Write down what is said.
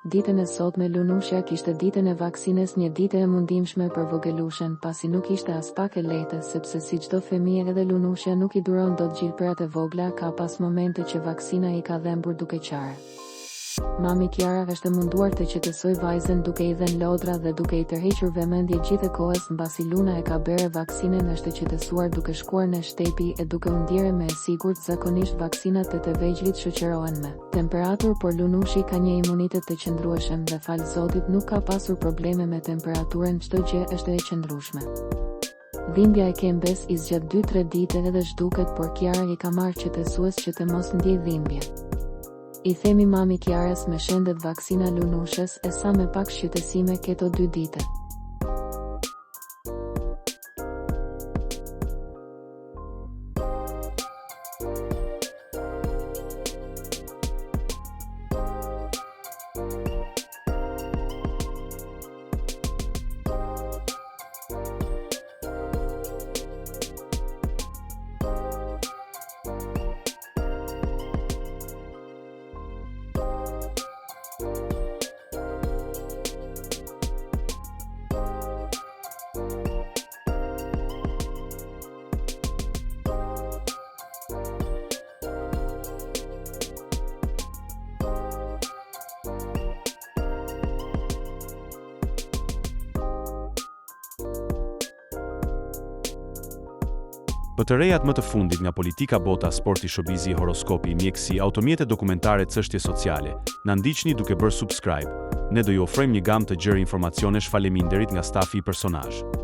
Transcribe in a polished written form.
Ditën e sotme Lunushja kishte ditën e vaksines, një ditë e mundimshme për vogelushen, pasi nuk ishte as pak e lehtë, sepse si çdo fëmijë edhe Lunushja nuk i duron dot gjilpërat e vogla, ka pas momente që vaksina i ka dhembur duke qarë. Mami Kiara është munduar të qetësoj vajzën duke i dhënë lodra dhe duke i tërhequr vëmendje gjithë kohës, mbasi Luna e ka bërë vaksinën, është qetësuar duke shkuar në shtëpi e duke u ndjerë me e sigurt. Zakonisht vaksinat të vegjëlit shoqërohen me temperaturë, por Lunushi ka një imunitet të qëndrueshëm dhe fal Zotit nuk ka pasur probleme me temperaturën, çdo gjë është e qëndrueshme. Dhimbja e këmbës i zgjat 2-3 ditë edhe zhduket, por Kiara i ka marrë qetësues që të mos ndjej dhimbje. I themi mami Kiarës me shëndet vaksina Lunushës, e sa me pak shqetësime këto 2 ditë. Për të rejat më të fundit nga politika, bota, sporti, showbizi, horoskopi, mjekësi, automjete dokumentare, çështje sociale, na ndiqni duke bërë subscribe. Ne do ju ofrojmë një gamë të gjerë informacionesh faleminderit nga stafi i personazh.